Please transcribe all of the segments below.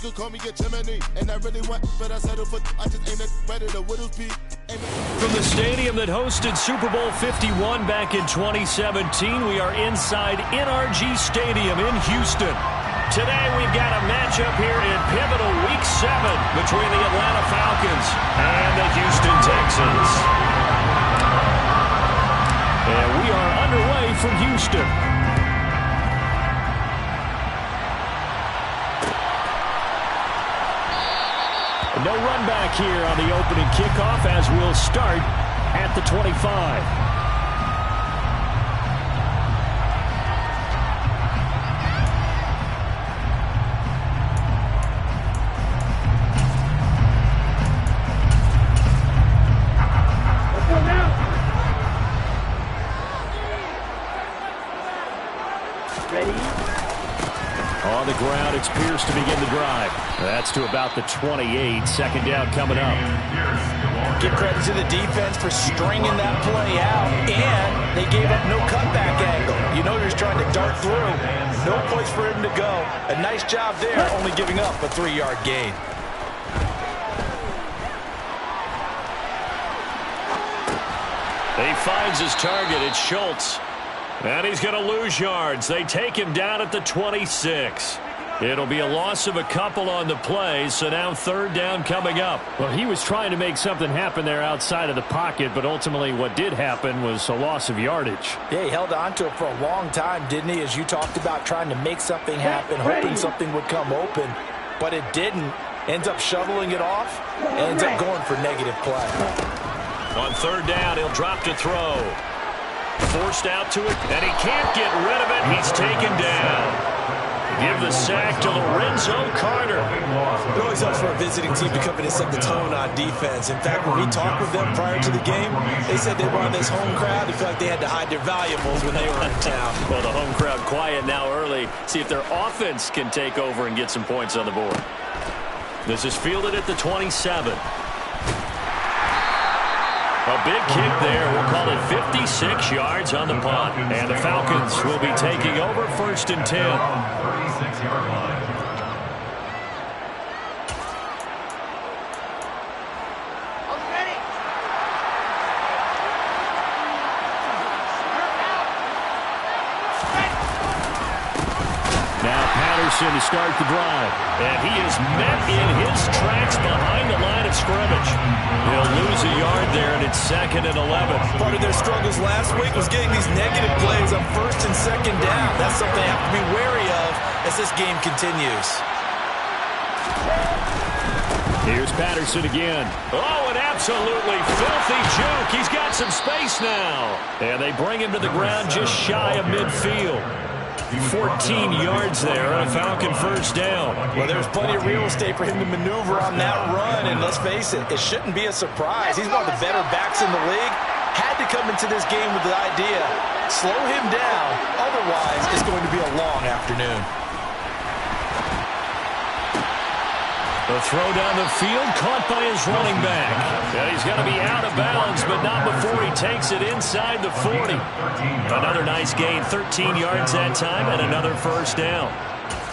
could call me a Gemini. And I really want, but I settle for, I just ain't ready to Whittles P. From the stadium that hosted Super Bowl 51 back in 2017, we are inside NRG Stadium in Houston. Today we've got a matchup here in pivotal Week 7 between the Atlanta Falcons and the Houston Texans. And we are underway from Houston. No run back here on the opening kickoff as we'll start at the 25. On the ground, it's Pierce to begin the drive. That's to about the 28. Second down coming up. Give credit to the defense for stringing that play out, and they gave up no cutback angle. You know, you're just trying to dart through. No place for him to go. A nice job there, only giving up a 3-yard gain. He finds his target. It's Schultz. And he's going to lose yards. They take him down at the 26. It'll be a loss of a couple on the play, so now third down coming up. Well, he was trying to make something happen there outside of the pocket, but ultimately what did happen was a loss of yardage. Yeah, he held on to it for a long time, didn't he? As you talked about trying to make something happen, hoping something would come open, but it didn't. Ends up shoveling it off, ends up going for negative play. On third down, he'll drop to throw. Forced out to it, and he can't get rid of it. He's taken down. Give the sack to Lorenzo Carter. It always helps for a visiting team to come in and set the tone on defense. In fact, when we talked with them prior to the game, they said they were on this home crowd. They felt like they had to hide their valuables when they were in town. Well, the home crowd quiet now early. See if their offense can take over and get some points on the board. This is fielded at the 27. A big kick there. We'll call it 56 yards on the punt. And the Falcons will be taking over first and 10. 36-yard line. To start the drive. And he is met in his tracks behind the line of scrimmage. He'll lose a yard there, and it's 2nd and 11. Part of their struggles last week was getting these negative plays on 1st and 2nd down. That's something they have to be wary of as this game continues. Here's Patterson again. Oh, an absolutely filthy juke. He's got some space now. And they bring him to the ground just shy of midfield. 14 yards there on a Falcon first down. Well, there's plenty of real estate for him to maneuver on that run, and let's face it, it shouldn't be a surprise. He's one of the better backs in the league. Had to come into this game with the idea, slow him down, otherwise it's going to be a long afternoon. The throw down the field, caught by his running back. And he's going to be out of bounds, but not before he takes it inside the 40. Another nice gain, 13 yards that time, and another first down.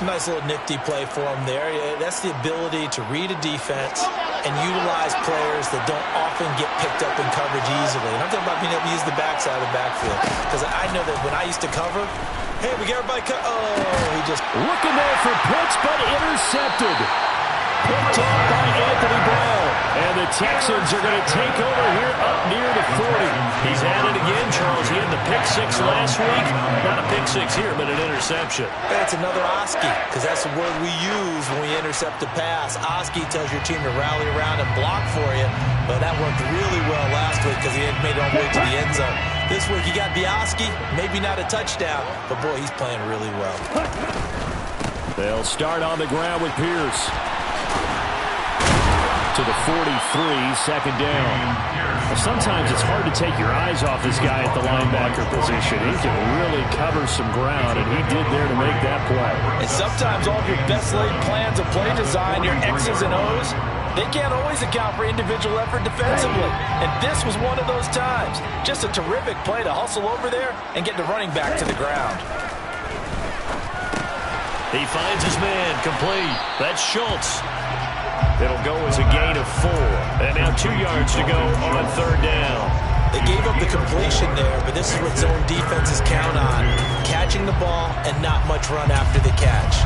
Nice little nifty play for him there. That's the ability to read a defense and utilize players that don't often get picked up in coverage easily. And I'm talking about being able to use the backside of the backfield. Because I know that when I used to cover, hey, we got everybody cut. Oh, he just... Looking there for Pitts, but intercepted. Picked off by Anthony Brown. And the Texans are going to take over here up near the 40. He's at it again, Charles. He had the pick six last week. Not a pick six here, but an interception. That's another Oski, because that's the word we use when we intercept a pass. Oski tells your team to rally around and block for you. But that worked really well last week because he had made it all the way to the end zone. This week he got the Oski, maybe not a touchdown, but boy, he's playing really well. They'll start on the ground with Pierce. To the 43, second down. Well, sometimes it's hard to take your eyes off this guy at the linebacker position. He can really cover some ground, and he did there to make that play. And sometimes all of your best laid plans of play design, your X's and O's, they can't always account for individual effort defensively. And this was one of those times. Just a terrific play to hustle over there and get the running back to the ground. He finds his man, complete. That's Schultz. It'll go as a gain of 4. And now 2 yards to go on 3rd down. They gave up the completion there, but this is what zone defenses count on. Catching the ball and not much run after the catch.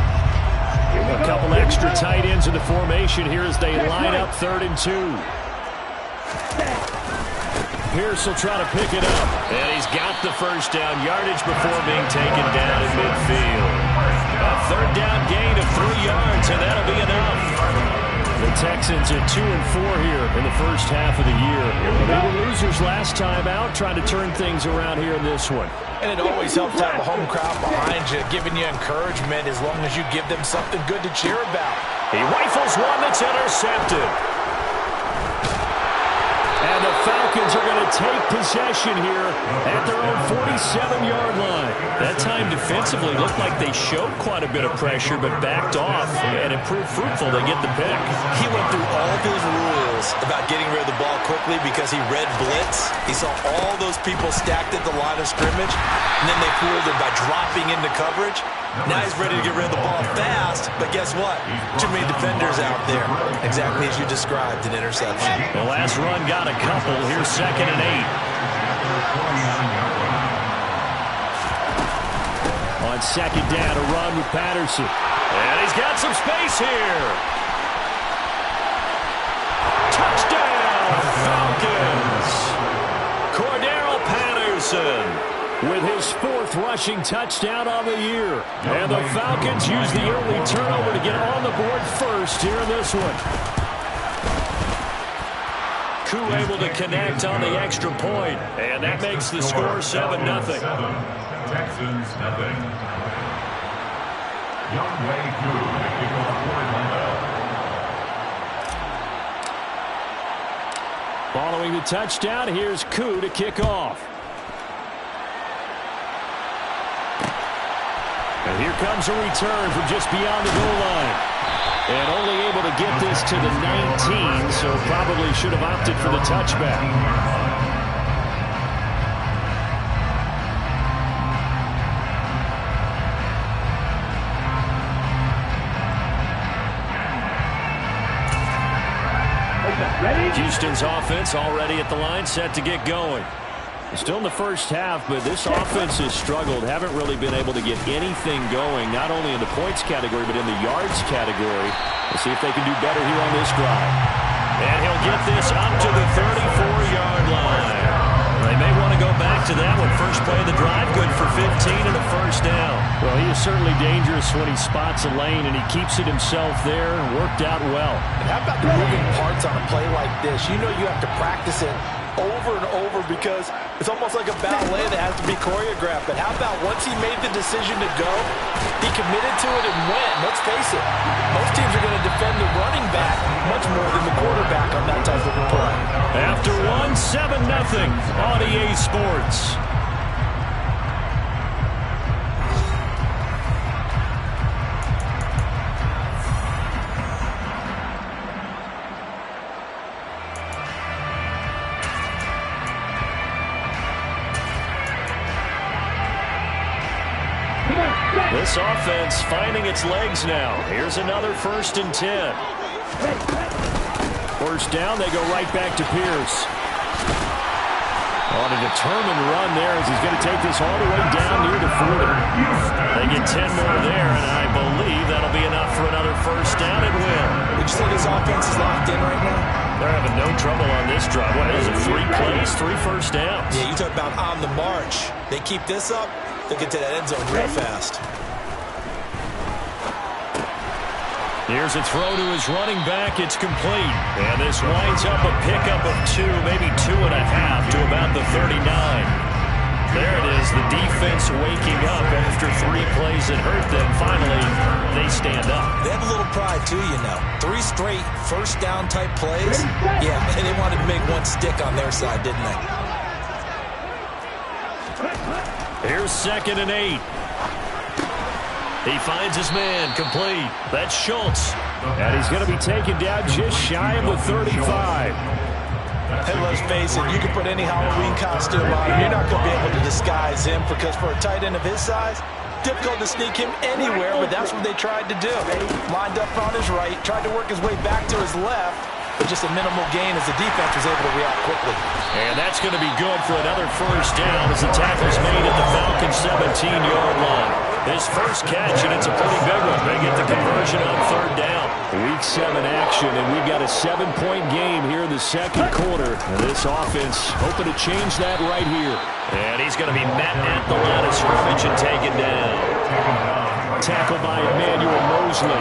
A couple extra tight ends in the formation here as they line up 3rd and 2. Pierce will try to pick it up. And he's got the first down yardage before being taken down in midfield. A 3rd down gain of 3 yards, and that'll be enough. The Texans at 2 and 4 here in the first half of the year. They were losers last time out, trying to turn things around here in this one. And it always helps to have a home crowd behind you, giving you encouragement as long as you give them something good to cheer about. He rifles one that's intercepted. And the Falcons are going to take possession here at their own 47-yard line. That time defensively looked like they showed quite a bit of pressure but backed off and improved fruitful. They get the pick. He went through all of his rules about getting rid of the ball quickly because he read blitz. He saw all those people stacked at the line of scrimmage, and then they fooled him by dropping into coverage. Now he's ready to get rid of the ball fast, but guess what? Too many defenders out there. Exactly as you described, an interception. The last run got a couple. Here's 2nd and 8. On 2nd down, a run with Patterson. And he's got some space here. Touchdown, Falcons. Cordero Patterson with his 4th rushing touchdown on the year. And the Falcons use the early turnover to get on the board first here in this one. Koo able to connect on the extra point, and that makes the score 7-0. Texans nothing. Youngway Koo to kick off for Atlanta. Following the touchdown, here's Koo to kick off. And here comes a return from just beyond the goal line. And only able to get this to the 19, so probably should have opted for the touchback. Houston's offense already at the line, set to get going. Still in the first half, but this offense has struggled. Haven't really been able to get anything going, not only in the points category, but in the yards category. We'll see if they can do better here on this drive. And he'll get this up to the 34-yard line. They may want to go back to that one. First play of the drive, good for 15 and a first down. Well, he is certainly dangerous when he spots a lane, and he keeps it himself there. Worked out well. And how about the moving parts on a play like this? You know you have to practice it over and over because it's almost like a ballet that has to be choreographed. But how about once he made the decision to go, he committed to it and went. Let's face it, most teams are going to defend the running back much more than the quarterback on that type of a play. After 7-0 on EA Sports. This offense finding its legs now. Here's another 1st and 10. First down, they go right back to Pierce. On a determined run there as he's going to take this all the way down near the 40. They get 10 more there, and I believe that'll be enough for another first down and win. Would you say this offense is locked in right now? They're having no trouble on this drive. What is it, 3 plays, 3 first downs? Yeah, you talk about on the march. They keep this up, they'll get to that end zone real fast. Here's a throw to his running back. It's complete. And this winds up a pickup of 2, maybe 2.5 to about the 39. There it is, the defense waking up after 3 plays that hurt them. Finally, they stand up. They have a little pride, too, you know. 3 straight first down type plays. Yeah, and they wanted to make one stick on their side, didn't they? Here's 2nd and 8. He finds his man, complete. That's Schultz. And he's going to be taken down just shy of the 35. And let's face it, you can put any Halloween costume on him. You're not going to be able to disguise him because for a tight end of his size, difficult to sneak him anywhere, but that's what they tried to do. Lined up on his right, tried to work his way back to his left, but just a minimal gain as the defense was able to react quickly. And that's going to be good for another first down as the tackle's made at the Falcons' 17-yard line. His first catch, and it's a pretty big one. They get the conversion on third down. Week 7 action, and we've got a 7-point game here in the second quarter. And this offense hoping to change that right here. And he's going to be met at the line of scrimmage and taken down. Tackled by Emmanuel Mosley.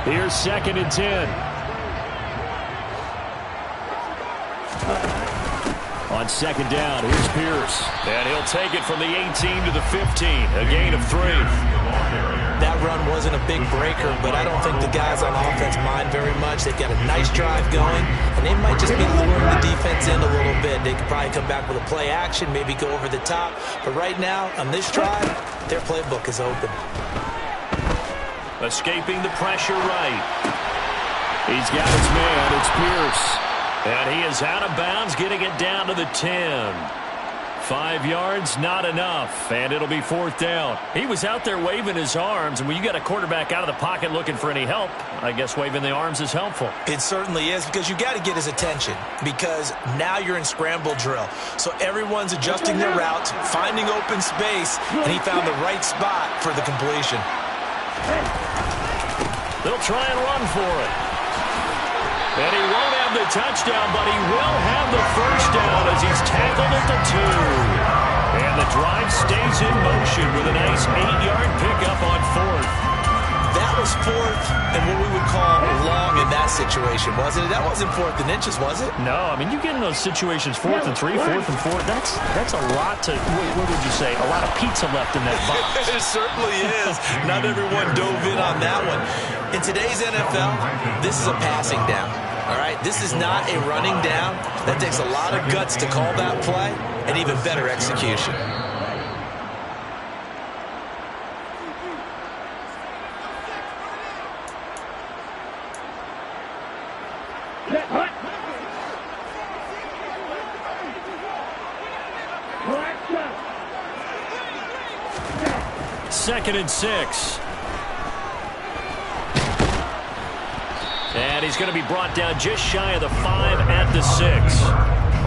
Here's 2nd and 10. On 2nd down, here's Pierce. And he'll take it from the 18 to the 15, a gain of 3. That run wasn't a big breaker, but I don't think the guys on offense mind very much. They've got a nice drive going, and they might just be luring the defense in a little bit. They could probably come back with a play action, maybe go over the top. But right now, on this drive, their playbook is open. Escaping the pressure right. He's got his man. It's Pierce. And he is out of bounds, getting it down to the 10. 5 yards, not enough, and it'll be 4th down. He was out there waving his arms, and when you got a quarterback out of the pocket looking for any help, I guess waving the arms is helpful. It certainly is, because you got to get his attention, because now you're in scramble drill. So everyone's adjusting their routes, finding open space, and he found the right spot for the completion. They'll try and run for it. And he won't have the touchdown, but he will have the first down as he's tackled at the 2. And the drive stays in motion with a nice 8-yard pickup on 4th. That was 4th and what we would call long in that situation, wasn't it? That wasn't 4th and inches, was it? No, I mean, you get in those situations 4th and 3, 4th and 4. That's a lot to, what would you say, a lot of pizza left in that box. It certainly is. Not everyone dove in on that one. In today's NFL, this is a passing down. All right, this is not a running down. That takes a lot of guts to call that play and even better execution. Second and 6. And he's going to be brought down just shy of the 5 at the 6.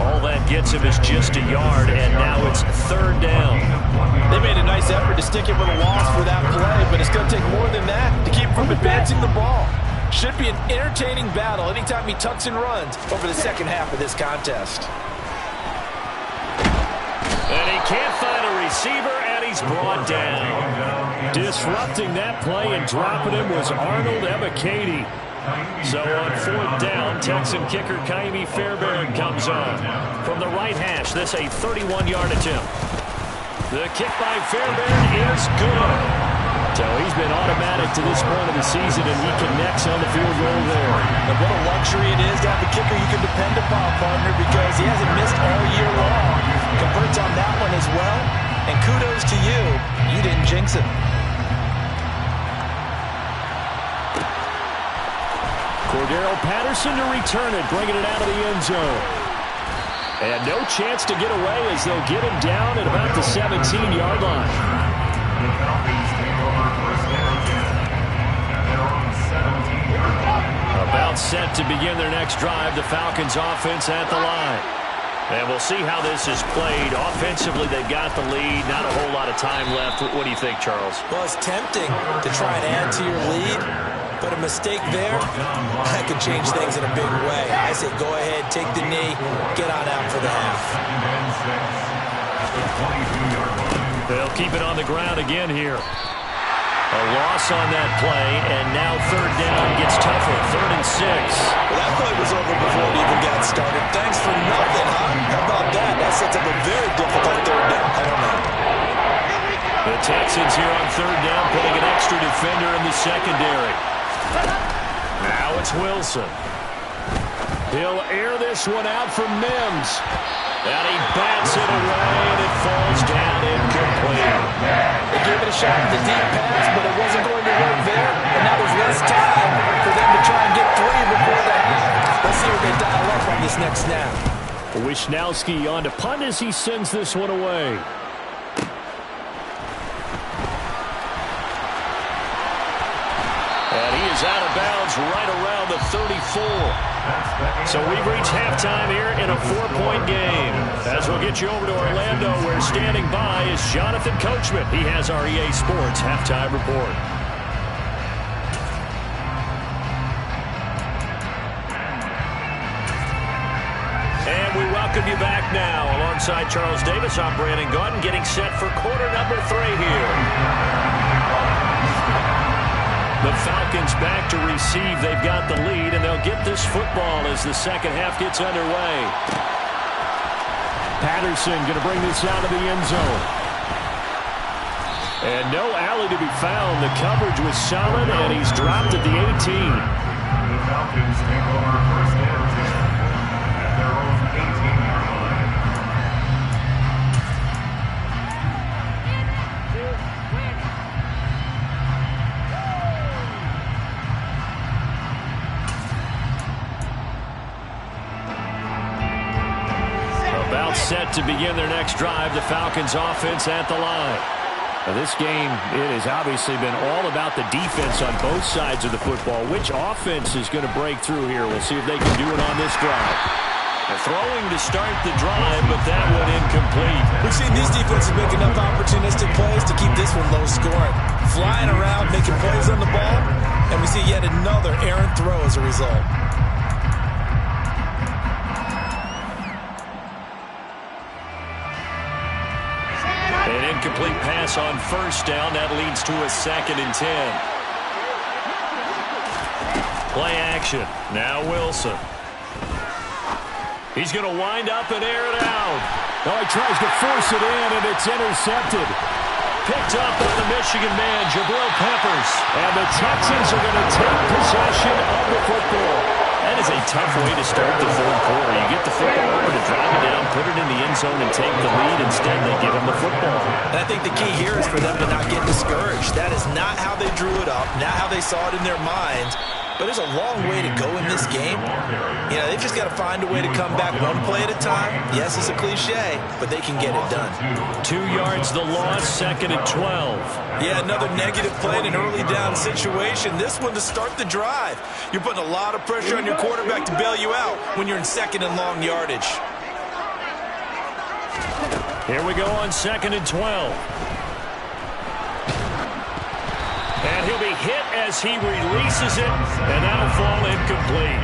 All that gets him is just a yard, and now it's 3rd down. They made a nice effort to stick him with a loss for that play, but it's going to take more than that to keep him from advancing the ball. Should be an entertaining battle anytime he tucks and runs over the second half of this contest. And he can't find a receiver, and he's brought down. Disrupting that play and dropping him was Arnold Ebiketie. So on 4th down, Texan kicker Kaimi Fairbairn comes on. From the right hash, this a 31-yard attempt. The kick by Fairbairn is good. So he's been automatic to this point of the season, and he connects on the field goal there. And what a luxury it is to have a kicker you can depend upon, partner, because he hasn't missed all year long. Converts on that one as well, and kudos to you. You didn't jinx it. Cordero Patterson to return it, bringing it out of the end zone. And no chance to get away as they'll get him down at about the 17-yard line. About set to begin their next drive, the Falcons offense at the line. And we'll see how this is played. Offensively, they've got the lead. Not a whole lot of time left. What do you think, Charles? Well, it's tempting to try and add to your lead, but a mistake there, that could change things in a big way. I say go ahead, take the knee, get on out for the half. They'll keep it on the ground again here. A loss on that play, and now 3rd down gets tougher. 3rd and 6. Well, that play was over before it even got started. Thanks for nothing, huh? How about that? That sets up a very difficult 3rd down. I don't know. The Texans here on 3rd down, putting an extra defender in the secondary. Now it's Wilson. He'll air this one out for Mims. And he bats it away, and it falls down incomplete. They gave it a shot at the deep pass, but it wasn't going to work there. And now there's less time for them to try and get 3 before the half. Let's see what they dial up on on this next snap. Wisnowski on to punt as he sends this one away. And he is out of bounds right around the 34. So we've reached halftime here in a 4-point game. As we'll get you over to Orlando, where standing by is Jonathan Coachman. He has our EA Sports halftime report. And we welcome you back now. Alongside Charles Davis, I'm Brandon Gaudin, getting set for quarter number 3 here. The Falcons back to receive. They've got the lead, and they'll get this football as the second half gets underway. Patterson going to bring this out of the end zone. And no alley to be found. The coverage was solid, and he's dropped at the 18. The Falcons take over first down position at their own 18-yard line. About set to begin their next drive. The Falcons offense at the line. Now this game, it has obviously been all about the defense on both sides of the football. Which offense is going to break through here? We'll see if they can do it on this drive. They're throwing to start the drive, but that one incomplete. We've seen these defenses make enough opportunistic plays to keep this one low scoring. Flying around, making plays on the ball, and we see yet another errant throw as a result. An incomplete pass on first down. That leads to a 2nd and 10. Play action. Now Wilson. He's going to wind up and air it out. Oh, he tries to force it in, and it's intercepted. Picked up by the Michigan man, Jabril Peppers. And the Texans are going to take possession of the football. That is a tough way to start the 4th quarter. You get the football over to drive it down, put it in the end zone, and take the lead. Instead, they give him the football. And I think the key here is for them to not get discouraged. That is not how they drew it up, not how they saw it in their minds. But there's a long way to go in this game. You know, they've just got to find a way to come back one play at a time. Yes, it's a cliche, but they can get it done. 2 yards the loss, 2nd and 12. Yeah, another negative play in an early down situation. This one to start the drive. You're putting a lot of pressure on your quarterback to bail you out when you're in 2nd and long yardage. Here we go on 2nd and 12. And he'll be hit as he releases it, and that'll fall incomplete.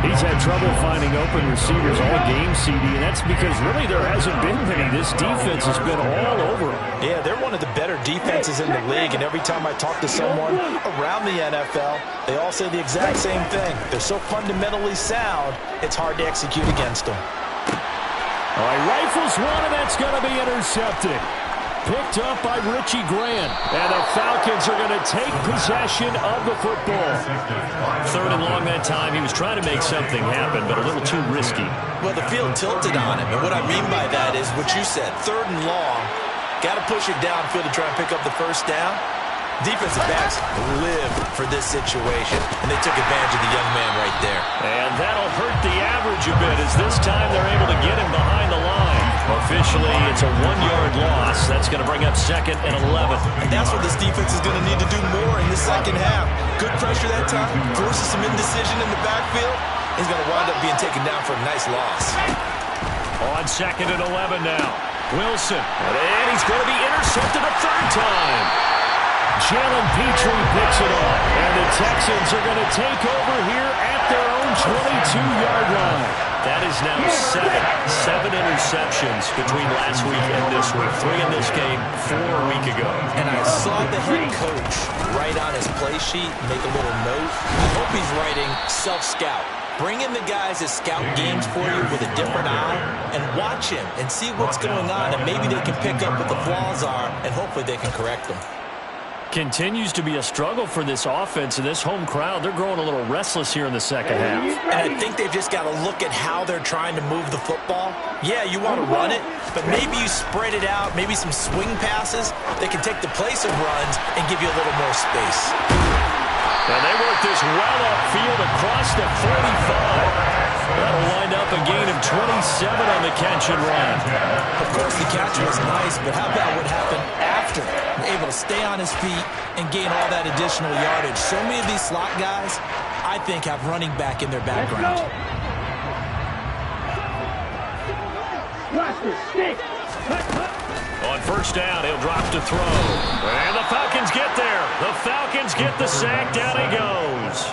He's had trouble finding open receivers all game, CD, and that's because really there hasn't been many. This defense has been all over him. Yeah, they're one of the better defenses in the league, and every time I talk to someone around the NFL, they all say the exact same thing. They're so fundamentally sound, it's hard to execute against them. All right, rifles one, and that's going to be intercepted. Picked up by Richie Grant. And the Falcons are going to take possession of the football. 3rd and long that time. He was trying to make something happen, but a little too risky. Well, the field tilted on him. And what I mean by that is what you said. 3rd and long. Got to push it downfield to try and pick up the first down. Defensive backs live for this situation, and they took advantage of the young man right there. And that'll hurt the average a bit as this time they're able to get him behind the line. Officially, it's a 1-yard loss. That's going to bring up 2nd and 11. And that's what this defense is going to need to do more in the second half. Good pressure that time, forces some indecision in the backfield. He's going to wind up being taken down for a nice loss. On 2nd and 11 now. Wilson, and he's going to be intercepted a 3rd time. Jalen Petrie picks it up, and the Texans are going to take over here at their own 22-yard line. That is now 7 interceptions between last week and this week. 3 in this game, 4 a week ago. And I saw the head coach write on his play sheet, make a little note. I hope he's writing self-scout. Bring in the guys that scout games for you with a different eye and watch him and see what's going on, and maybe they can pick up what the flaws are, and hopefully they can correct them. Continues to be a struggle for this offense and this home crowd. They're growing a little restless here in the second half. And I think they've just got to look at how they're trying to move the football. Yeah, you want to run it, but maybe you spread it out, maybe some swing passes that can take the place of runs and give you a little more space. And they work this well upfield across the 45. That'll wind up a gain of 27 on the catch and run. Of course, the catch was nice, but how about what happened after? Able to stay on his feet and gain all that additional yardage. So many of these slot guys, I think, have running back in their background. On first down, he'll drop to throw. And the Falcons get there. The Falcons get the sack. Down he goes.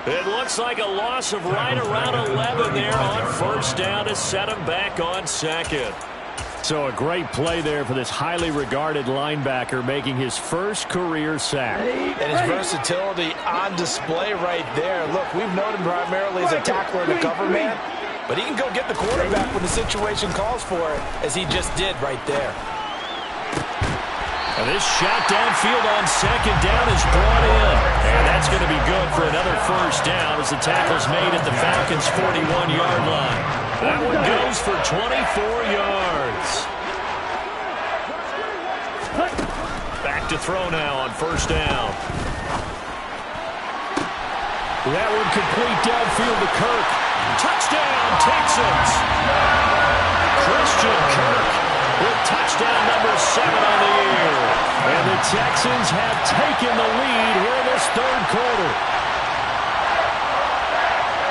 It looks like a loss of right around 11 there on first down to set him back on second. So a great play there for this highly regarded linebacker making his first career sack. And his versatility on display right there. Look, we've known him primarily as a tackler and a cover man, but he can go get the quarterback when the situation calls for it, as he just did right there. And this shot downfield on second down is brought in. And that's going to be good for another first down as the tackle's made at the Falcons' 41-yard line. That one goes for 24 yards. Back to throw now on first down. That one complete downfield to Kirk. Touchdown, Texans. Christian Kirk with touchdown number 7 on the year. And the Texans have taken the lead here in this third quarter.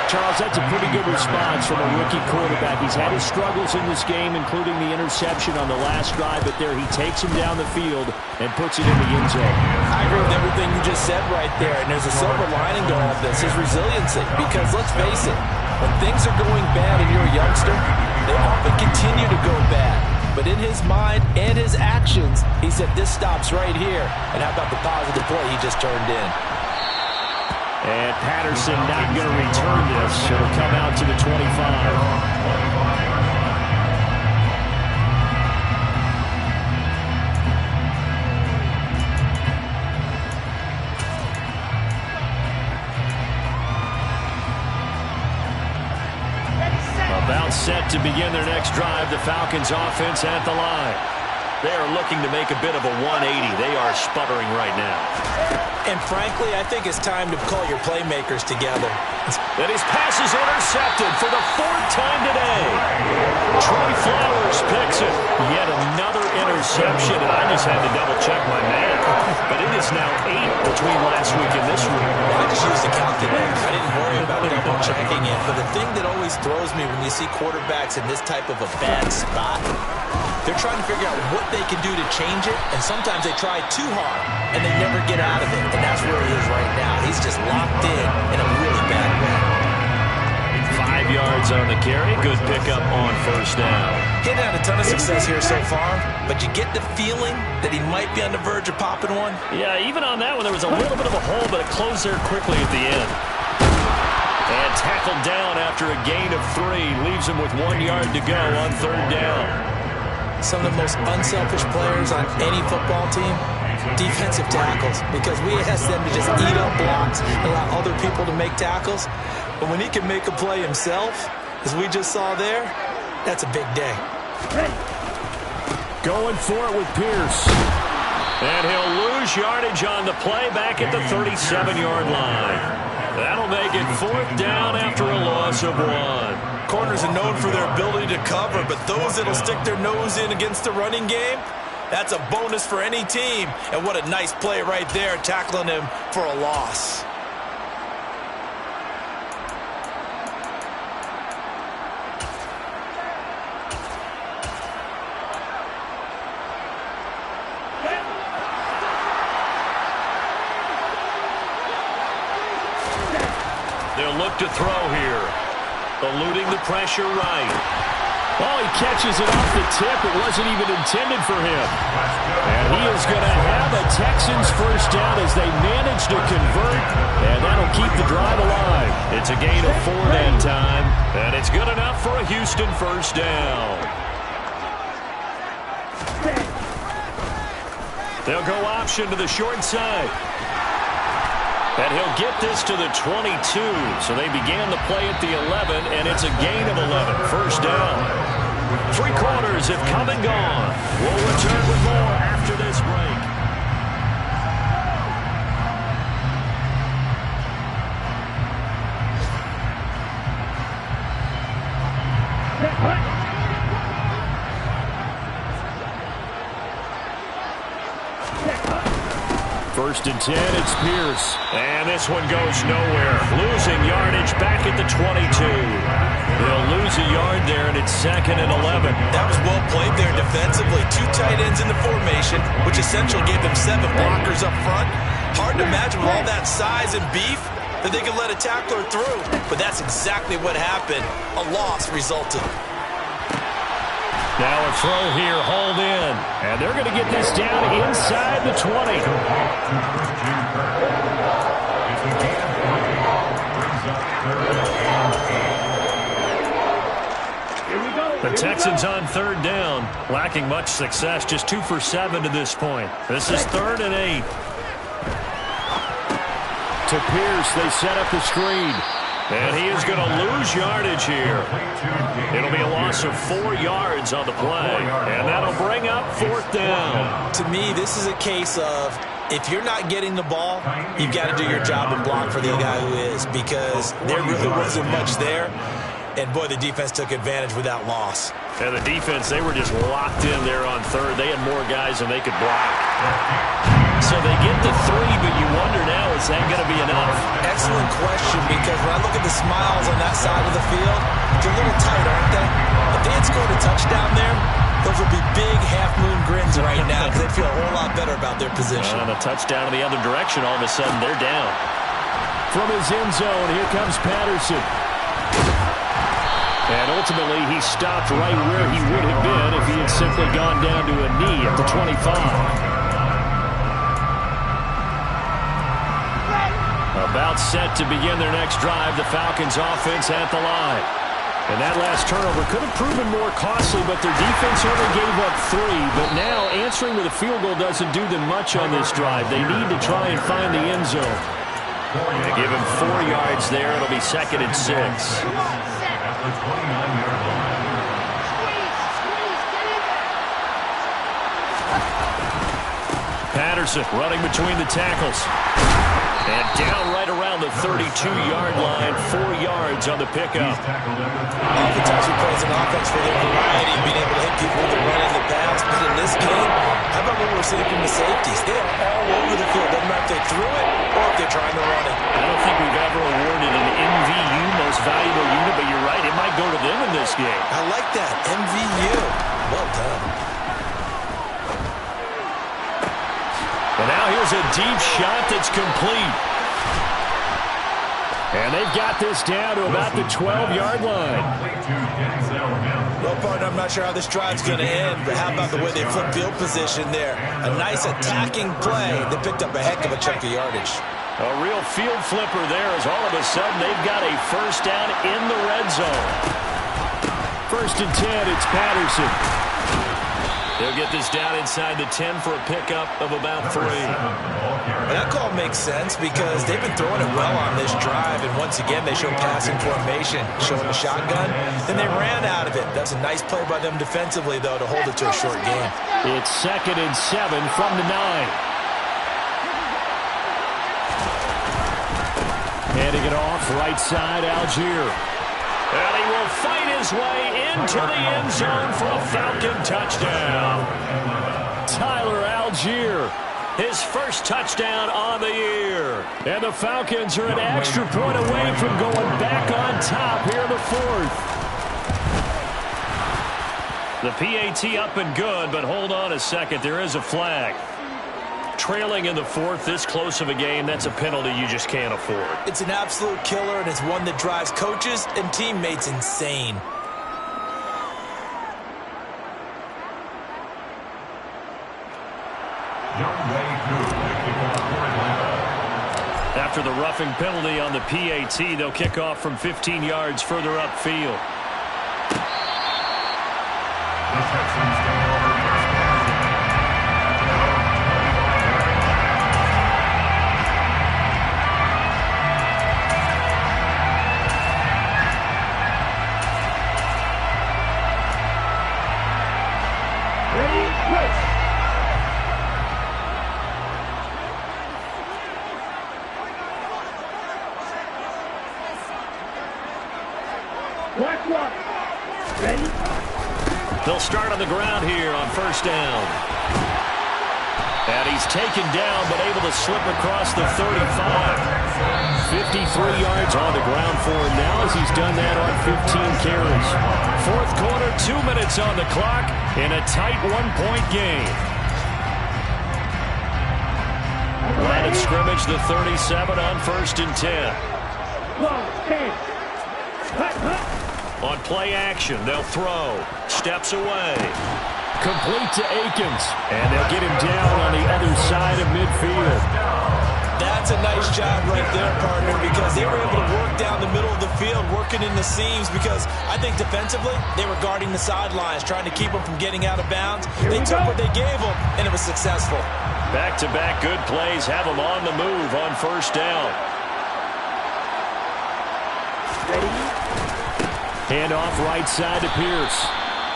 Charles, that's a pretty good response from a rookie quarterback. He's had his struggles in this game, including the interception on the last drive, but there he takes him down the field and puts it in the end zone. I agree with everything you just said right there, and there's a silver lining to all of this, his resiliency. Because let's face it, when things are going bad and you're a youngster, they often continue to go bad. But in his mind and his actions, he said, this stops right here. And how about the positive play he just turned in? And Patterson not going to return this. It'll come out to the 25. About set to begin their next drive, the Falcons offense at the line. They are looking to make a bit of a 180. They are sputtering right now. And frankly, I think it's time to call your playmakers together. And his pass is intercepted for the 4th time today. Troy Flowers picks it. Yet another interception, and I just had to double-check my math. But it is now 8 between last week and this week. I just used a calculator. I didn't worry about double-checking it. But the thing that always throws me when you see quarterbacks in this type of a bad spot, they're trying to figure out what they can do to change it, and sometimes they try too hard, and they never get out of it, and that's where he is right now. He's just locked in a really bad way. 5 yards on the carry. Good pickup on first down. He hasn't had a ton of success here so far, but you get the feeling that he might be on the verge of popping one. Yeah, even on that one, there was a little bit of a hole, but it closed there quickly at the end. And tackled down after a gain of 3. Leaves him with 1 yard to go on third down. Some of the most unselfish players on any football team, defensive tackles, because we ask them to just eat up blocks and allow other people to make tackles. But when he can make a play himself, as we just saw there, that's a big day. Going for it with Pierce. And he'll lose yardage on the play back at the 37-yard line. That'll make it 4th down after a loss of 1. Corners are known for their ability to cover, but those that'll stick their nose in against the running game, that's a bonus for any team. And what a nice play right there, tackling him for a loss. They'll look to throw here. Eluding the pressure right. Oh, he catches it off the tip. It wasn't even intended for him. And he is going to have a Texans first down as they manage to convert. And that'll keep the drive alive. It's a gain of 4 that time. And it's good enough for a Houston first down. They'll go option to the short side. And he'll get this to the 22. So they began the play at the 11, and it's a gain of 11. First down. 3 quarters have come and gone. We'll return with more after this break. First and 10, it's Pierce. And this one goes nowhere. Losing yardage back at the 22. They'll lose a yard there, and it's 2nd and 11. That was well played there defensively. 2 tight ends in the formation, which essentially gave them 7 blockers up front. Hard to imagine with all that size and beef that they could let a tackler through. But that's exactly what happened. A loss resulted. Now a throw here, hauled in. And they're going to get this down inside the 20. The Texans on 3rd down, lacking much success, just 2 for 7 to this point. This is 3rd and 8. To Pierce, they set up the screen. And he is going to lose yardage here. It'll be a loss of 4 yards on the play. And that'll bring up 4th down. To me, this is a case of if you're not getting the ball, you've got to do your job and block for the guy who is, because there really wasn't much there. And, boy, the defense took advantage with that loss. And the defense, they were just locked in there on 3rd. They had more guys than they could block. So they get the 3, but you wonder now, is that going to be enough? Excellent question, because when I look at the smiles on that side of the field, they're a little tight, aren't they? If they had scored a touchdown there, those would be big half-moon grins right now, because they'd feel a whole lot better about their position. And a touchdown in the other direction, all of a sudden they're down. From his end zone, here comes Patterson. And ultimately, he stopped right where he would have been if he had simply gone down to a knee at the 25. About set to begin their next drive, the Falcons offense at the line. And that last turnover could have proven more costly, but their defense only gave up 3. But now, answering with a field goal doesn't do them much on this drive. They need to try and find the end zone. They give him 4 yards there. It'll be 2nd and 6. Patterson running between the tackles. And down right around the 32-yard line, 4 yards on the pickup. Oftentimes we praise an offense for their variety, being able to hit people with the run and the pass. But in this game, how about what we're seeing from the safeties? They are all over the field. Doesn't matter if they threw it or if they're trying to run it. I don't think we've ever awarded an MVU, most valuable unit, but you're right, it might go to them in this game. I like that, MVU. Well done. And now here's a deep shot that's complete. And they've got this down to about the 12-yard line. Well, partner, I'm not sure how this drive's going to end, but how about the way they flip field position there? A nice attacking play that picked up a heck of a chunk of yardage. A real field flipper there as all of a sudden they've got a first down in the red zone. 1st and 10, it's Patterson. They'll get this down inside the 10 for a pickup of about 3. And that call makes sense because they've been throwing it well on this drive, and once again they show passing formation, showing the shotgun. Then they ran out of it. That's a nice play by them defensively, though, to hold it to a short game. It's 2nd and 7 from the 9. Handing it off, right side, Algier. And he will fight his way into the end zone for a Falcon touchdown. Tyler Algier. His first touchdown on the year. And the Falcons are an extra point away from going back on top here in the 4th. The PAT up and good, but hold on a second. There is a flag. Trailing in the 4th, this close of a game, that's a penalty you just can't afford. It's an absolute killer, and it's one that drives coaches and teammates insane. After the roughing penalty on the PAT, they'll kick off from 15 yards further upfield. The Texans take over first down. They'll start on the ground here on first down. And he's taken down, but able to slip across the 35. 53 yards on the ground for him now as he's done that on 15 carries. Fourth quarter, 2 minutes on the clock in a tight one-point game. Line of scrimmage, the 37 on 1st and 10. On play action, they'll throw. Steps away. Complete to Akins. And they'll get him down on the other side of midfield. That's a nice job right there, partner, because they were able to work down the middle of the field, working in the seams, because I think defensively they were guarding the sidelines, trying to keep them from getting out of bounds. They took what they gave them, and it was successful. Back-to-back good plays have them on the move on 1st down. Hand off right side to Pierce.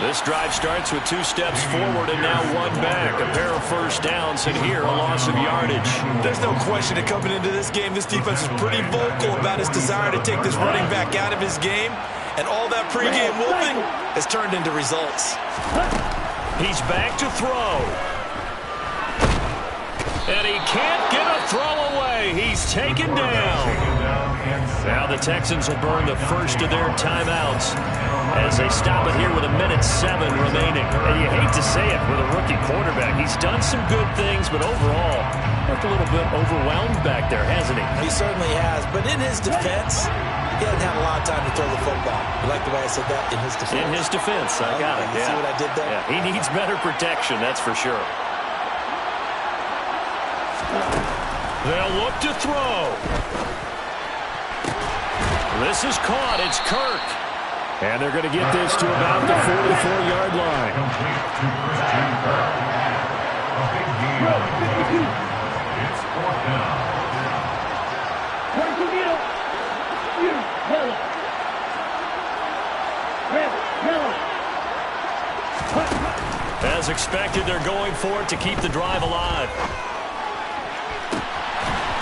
This drive starts with 2 steps forward and now 1 back. A pair of 1st downs, and here a loss of yardage. There's no question that coming into this game, this defense is pretty vocal about its desire to take this running back out of his game. And all that pregame whooping has turned into results. He's back to throw. And he can't get a throw away. He's taken down. Now the Texans will burn the first of their timeouts as they stop it here with 1:07 remaining. And you hate to say it with a rookie quarterback. He's done some good things, but overall, looked a little bit overwhelmed back there, hasn't he? He certainly has. But in his defense, he hasn't had a lot of time to throw the football. You like the way I said that? In his defense. In his defense. I got it. You see what I did there? Yeah, he needs better protection, that's for sure. They'll look to throw. This is caught. It's Kirk. And they're going to get this to about the 44-yard line. It's 4th down. As expected, they're going for it to keep the drive alive.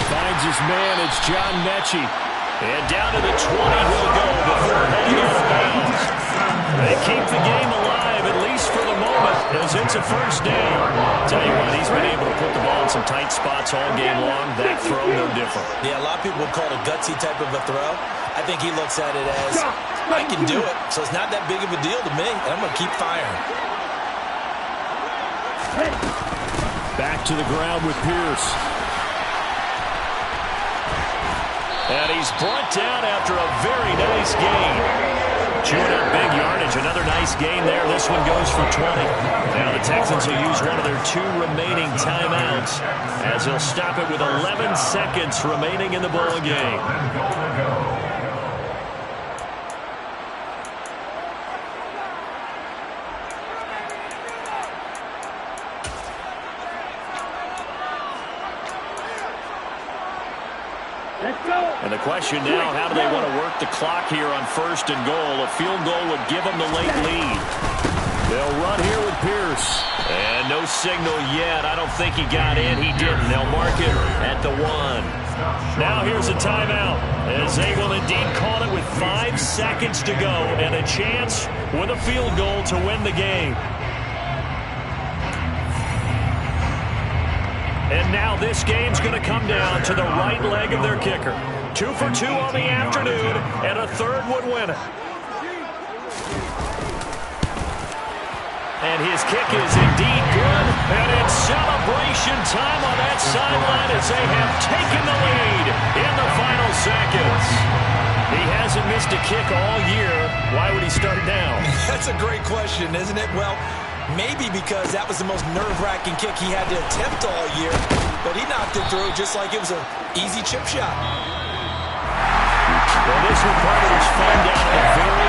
Finds his man. It's John Mechie. And down to the 20 he'll go before heading out of bounds. They keep the game alive, at least for the moment, as it's a 1st down. Tell you what, he's been able to put the ball in some tight spots all game long. That throw, no different. Yeah, a lot of people would call it a gutsy type of a throw. I think he looks at it as, I can do it, so it's not that big of a deal to me, and I'm going to keep firing. Back to the ground with Pierce. And he's brought down after a very nice gain. Chewing up big yardage. Another nice gain there. This one goes for 20. Now the Texans will use one of their 2 remaining timeouts as they'll stop it with 11 seconds remaining in the ball game. And the question now, how do they want to work the clock here on 1st and goal? A field goal would give them the late lead. They'll run here with Pierce. And no signal yet. I don't think he got in. He didn't. They'll mark it at the 1. Now here's a timeout as they will indeed call it with 5 seconds to go and a chance with a field goal to win the game. And now this game's going to come down to the right leg of their kicker. 2 for 2 on the afternoon, and a 3rd would win it. And his kick is indeed good, and it's celebration time on that sideline as they have taken the lead in the final seconds. He hasn't missed a kick all year. Why would he start now? That's a great question, isn't it? Well, maybe because that was the most nerve-wracking kick he had to attempt all year, but he knocked it through just like it was an easy chip shot. Well, this requires fun down at the very